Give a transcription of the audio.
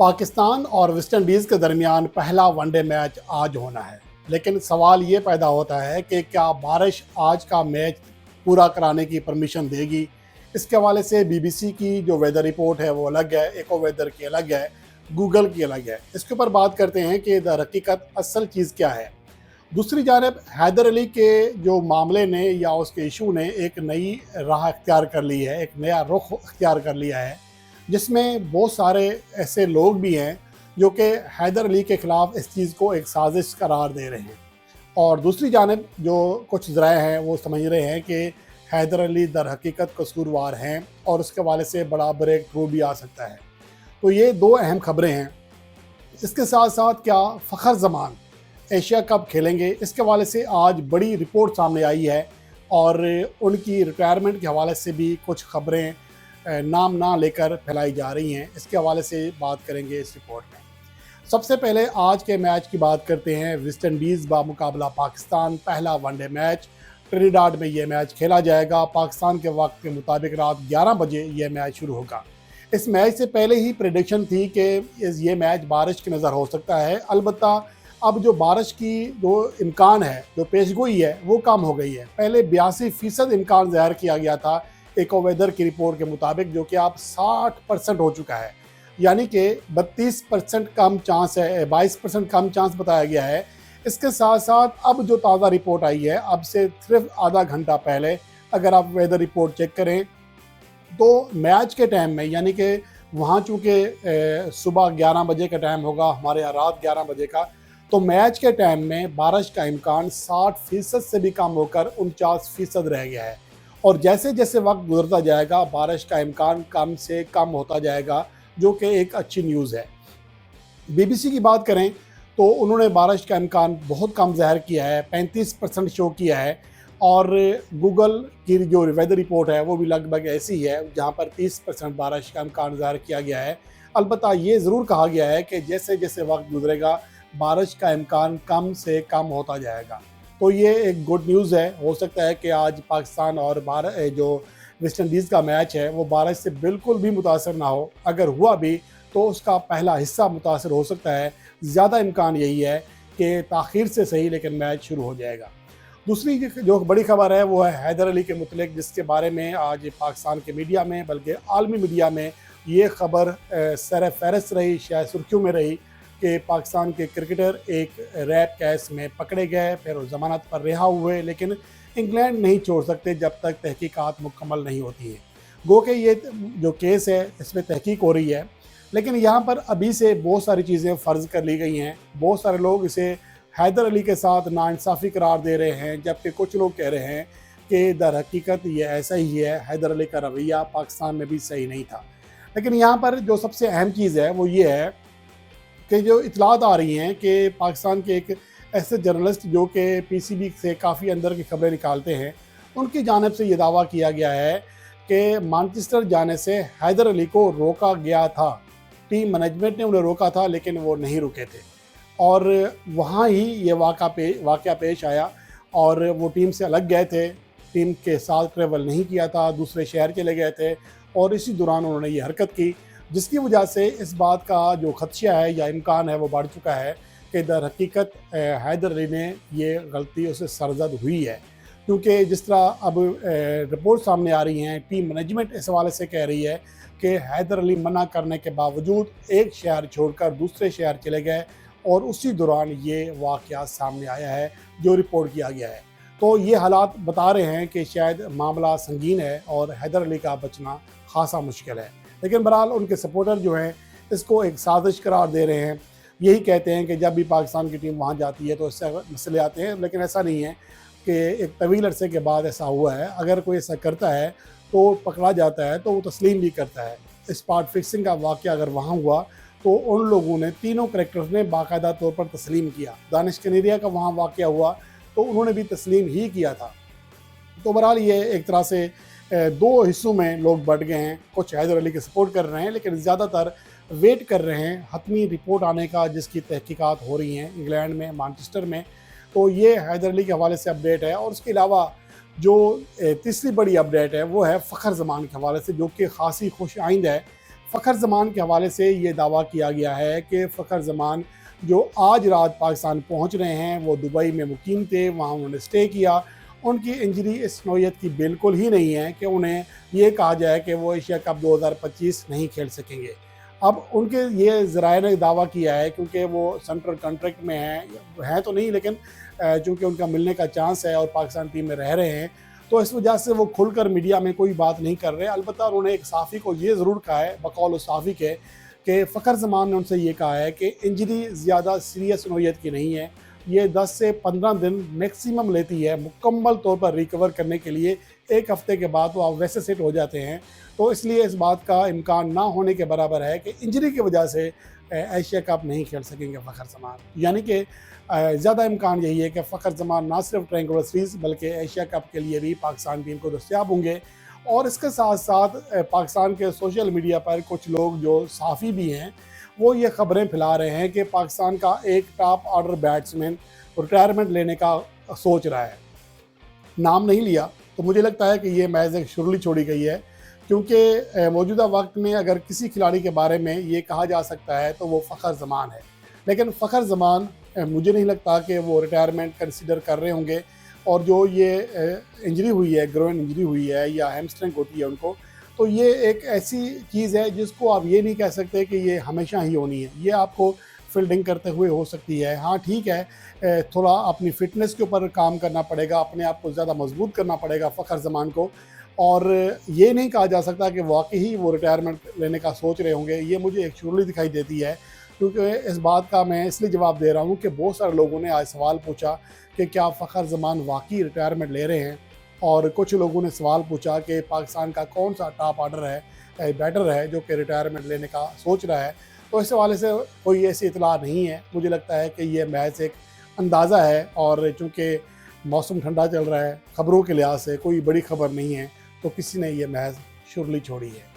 पाकिस्तान और West Indies के दरमियान पहला वनडे मैच आज होना है, लेकिन सवाल ये पैदा होता है कि क्या बारिश आज का मैच पूरा कराने की परमिशन देगी। इसके हवाले से बीबीसी की जो वेदर रिपोर्ट है वो अलग है, एको वेदर की अलग है, गूगल की अलग है। इसके ऊपर बात करते हैं कि दर हकीकत असल चीज़ क्या है। दूसरी जानब हैदर अली के जो मामले ने या उसके इशू ने एक नई राह अख्तियार कर ली है, एक नया रुख अख्तियार कर लिया है, जिसमें बहुत सारे ऐसे लोग भी हैं जो कि हैदर अली के ख़िलाफ़ इस चीज़ को एक साजिश करार दे रहे हैं। और दूसरी जानब जो कुछ ज़राए हैं वो समझ रहे हैं कि हैदर अली दर हकीकत कसूरवार हैं और उसके हवाले से बड़ा ब्रेक थ्रू भी आ सकता है। तो ये दो अहम खबरें हैं। इसके साथ साथ क्या फ़खर जमान एशिया कप खेलेंगे, इसके हवाले से आज बड़ी रिपोर्ट सामने आई है और उनकी रिटायरमेंट के हवाले से भी कुछ खबरें नाम ना लेकर फैलाई जा रही हैं। इसके हवाले से बात करेंगे इस रिपोर्ट में। सबसे पहले आज के मैच की बात करते हैं। वेस्ट इंडीज़ बामुकाबला पाकिस्तान, पहला वनडे मैच ट्रिनिडाड में ये मैच खेला जाएगा। पाकिस्तान के वक्त के मुताबिक रात 11 बजे ये मैच शुरू होगा। इस मैच से पहले ही प्रेडिक्शन थी कि ये मैच बारिश की नज़र हो सकता है। अलबत्ता अब जो बारिश की जो इम्कान है, जो पेशगोई है, वो कम हो गई है। पहले 82% इम्कान ज़ाहिर किया गया था एको वेदर की रिपोर्ट के मुताबिक, जो कि अब 60% हो चुका है। यानी कि 32% कम चांस है, 22% कम चांस बताया गया है। इसके साथ साथ अब जो ताज़ा रिपोर्ट आई है, अब से सिर्फ आधा घंटा पहले अगर आप वेदर रिपोर्ट चेक करें तो मैच के टाइम में, यानी कि वहाँ चूँकि सुबह 11 बजे का टाइम होगा, हमारे यहाँ रात 11 बजे का, तो मैच के टाइम में बारिश का इम्कान 60% से भी कम होकर 49% रह गया है। और जैसे जैसे वक्त गुजरता जाएगा बारिश का इम्कान कम से कम होता जाएगा, जो कि एक अच्छी न्यूज़ है। बीबीसी की बात करें तो उन्होंने बारिश का इम्कान बहुत कम ज़ाहिर किया है, 35% शो किया है। और गूगल की जो वेदर रिपोर्ट है वो भी लगभग ऐसी है, जहाँ पर 30% बारिश का इम्कान ज़ाहिर किया गया है। अलबत्ता ये ज़रूर कहा गया है कि जैसे जैसे वक्त गुजरेगा बारिश का इम्कान कम से कम होता जाएगा। तो ये एक गुड न्यूज़ है। हो सकता है कि आज पाकिस्तान और जो वेस्ट इंडीज़ का मैच है वो बारिश से बिल्कुल भी मुतासर ना हो। अगर हुआ भी तो उसका पहला हिस्सा मुतासर हो सकता है। ज़्यादा इम्कान यही है कि ताख़ीर से सही लेकिन मैच शुरू हो जाएगा। दूसरी जो बड़ी खबर है वो है हैदर अली के मुतल्लिक़, जिसके बारे में आज पाकिस्तान के मीडिया में बल्कि आलमी मीडिया में ये खबर सर फहरिस्त रही, शायद सुर्खियों में रही कि पाकिस्तान के क्रिकेटर एक रैप केस में पकड़े गए, फिर वो ज़मानत पर रिहा हुए, लेकिन इंग्लैंड नहीं छोड़ सकते जब तक तहकीकात मुकम्मल नहीं होती है। गो कि ये जो केस है इसमें तहकीक हो रही है, लेकिन यहाँ पर अभी से बहुत सारी चीज़ें फ़र्ज़ कर ली गई हैं। बहुत सारे लोग इसे हैदर अली के साथ नाइंसाफ़ी करार दे रहे हैं, जबकि कुछ लोग कह रहे हैं कि दर हकीकत ये ऐसा ही है, हैदर अली का रवैया पाकिस्तान में भी सही नहीं था। लेकिन यहाँ पर जो सबसे अहम चीज़ है वो ये है कि जो इतलात आ रही हैं कि पाकिस्तान के एक ऐसे जर्नलिस्ट जो कि पीसीबी से काफ़ी अंदर की खबरें निकालते हैं, उनकी जानिब से ये दावा किया गया है कि मैनचेस्टर जाने से हैदर अली को रोका गया था। टीम मैनेजमेंट ने उन्हें रोका था लेकिन वो नहीं रुके थे और वहाँ ही ये वाक़या पेश आया और वो टीम से अलग गए थे, टीम के साथ ट्रेवल नहीं किया था, दूसरे शहर चले गए थे और इसी दौरान उन्होंने ये हरकत की, जिसकी वजह से इस बात का जो खदशा है या इम्कान है वो बढ़ चुका है कि दर हकीकत हैदर अली ने ये गलती उससे सरजद हुई है। क्योंकि जिस तरह अब रिपोर्ट सामने आ रही हैं, टीम मैनेजमेंट इस हवाले से कह रही है कि हैदर अली मना करने के बावजूद एक शहर छोड़कर दूसरे शहर चले गए और उसी दौरान ये वाक़या सामने आया है जो रिपोर्ट किया गया है। तो ये हालात बता रहे हैं कि शायद मामला संगीन है और हैदर अली का बचना खासा मुश्किल है। लेकिन बहरहाल उनके सपोर्टर जो हैं इसको एक साजिश करार दे रहे हैं। यही कहते हैं कि जब भी पाकिस्तान की टीम वहाँ जाती है तो इससे मसले आते हैं, लेकिन ऐसा नहीं है कि एक तवील अरसे के बाद ऐसा हुआ है। अगर कोई ऐसा करता है तो पकड़ा जाता है तो वो तस्लीम भी करता है। स्पॉट फिक्सिंग का वाक़या अगर वहाँ हुआ तो उन लोगों ने, तीनों करैक्टर्स ने बाकायदा तौर पर तस्लीम किया। दानिश कनेरिया का वहाँ वाक़या हुआ तो उन्होंने भी तस्लीम ही किया था। तो बहरहाल ये एक तरह से दो हिस्सों में लोग बढ़ गए हैं। कुछ हैदर अली के सपोर्ट कर रहे हैं लेकिन ज़्यादातर वेट कर रहे हैं हतमी रिपोर्ट आने का, जिसकी तहकीकात हो रही हैं इंग्लैंड में, मैनचेस्टर में। तो ये हैदर अली के हवाले से अपडेट है। और उसके अलावा जो तीसरी बड़ी अपडेट है वो है फ़खर ज़मान के हवाले से, जो कि ख़ासी खुश आइंद है। फ़खर ज़मान के हवाले से ये दावा किया गया है कि फ़खर ज़मान जो आज रात पाकिस्तान पहुंच रहे हैं, वो दुबई में मुकीम थे, वहाँ उन्होंने स्टे किया। उनकी इंजरी इस नौयत की बिल्कुल ही नहीं है कि उन्हें ये कहा जाए कि वो एशिया कप 2025 नहीं खेल सकेंगे। अब उनके ये ज़राए ने दावा किया है, क्योंकि वो सेंट्रल कॉन्ट्रैक्ट में हैं तो नहीं, लेकिन चूँकि उनका मिलने का चांस है और पाकिस्तान टीम में रह रहे हैं, तो इस वजह से वो खुलकर मीडिया में कोई बात नहीं कर रहे। अलबत्ता उन्होंने एक सहाफ़ी को ये ज़रूर कहा है, बकौल उस सहाफ़ी के, कि फ़खर ज़मान ने उनसे ये कहा है कि इंजरी ज़्यादा सीरियस नौयत की नहीं है, ये 10 से 15 दिन मैक्सिमम लेती है मुकम्मल तौर पर रिकवर करने के लिए। 1 हफ़्ते के बाद वो आप वैसे सेट हो जाते हैं, तो इसलिए इस बात का इम्कान ना होने के बराबर है कि इंजरी की वजह से एशिया कप नहीं खेल सकेंगे फ़खर ज़मान। यानी कि ज़्यादा इम्कान यही है कि फ़खर ज़मान ना सिर्फ ट्रायंगुलर सीरीज़ बल्कि एशिया कप के लिए भी पाकिस्तान टीम को दस्तयाब होंगे। और इसके साथ साथ पाकिस्तान के सोशल मीडिया पर कुछ लोग जो सहाफ़ी भी हैं, वो ये ख़बरें फैला रहे हैं कि पाकिस्तान का एक टॉप ऑर्डर बैट्समैन रिटायरमेंट लेने का सोच रहा है। नाम नहीं लिया, तो मुझे लगता है कि ये महज़ एक शुरली छोड़ी गई है, क्योंकि मौजूदा वक्त में अगर किसी खिलाड़ी के बारे में ये कहा जा सकता है तो वो फ़खर ज़मान है। लेकिन फ़खर ज़मान मुझे नहीं लगता कि वो रिटायरमेंट कंसीडर कर रहे होंगे। और जो ये इंजरी हुई है, ग्रोइन इंजरी हुई है या हैमस्ट्रिंग होती है उनको, तो ये एक ऐसी चीज़ है जिसको आप ये नहीं कह सकते कि ये हमेशा ही होनी है। ये आपको फील्डिंग करते हुए हो सकती है। हाँ ठीक है, थोड़ा अपनी फ़िटनेस के ऊपर काम करना पड़ेगा, अपने आप को ज़्यादा मजबूत करना पड़ेगा फ़खर ज़मान को। और ये नहीं कहा जा सकता कि वाकई ही वो रिटायरमेंट लेने का सोच रहे होंगे। ये मुझे एक शुरली दिखाई देती है, क्योंकि इस बात का मैं इसलिए जवाब दे रहा हूँ कि बहुत सारे लोगों ने आज सवाल पूछा कि क्या फ़खर ज़मान वाकई रिटायरमेंट ले रहे हैं, और कुछ लोगों ने सवाल पूछा कि पाकिस्तान का कौन सा टॉप ऑर्डर है, बैटर है जो कि रिटायरमेंट लेने का सोच रहा है। तो इस हवाले से कोई ऐसी इतला नहीं है। मुझे लगता है कि ये महज एक अंदाज़ा है, और चूँकि मौसम ठंडा चल रहा है, ख़बरों के लिहाज से कोई बड़ी ख़बर नहीं है, तो किसी ने ये महज शुरली छोड़ी है।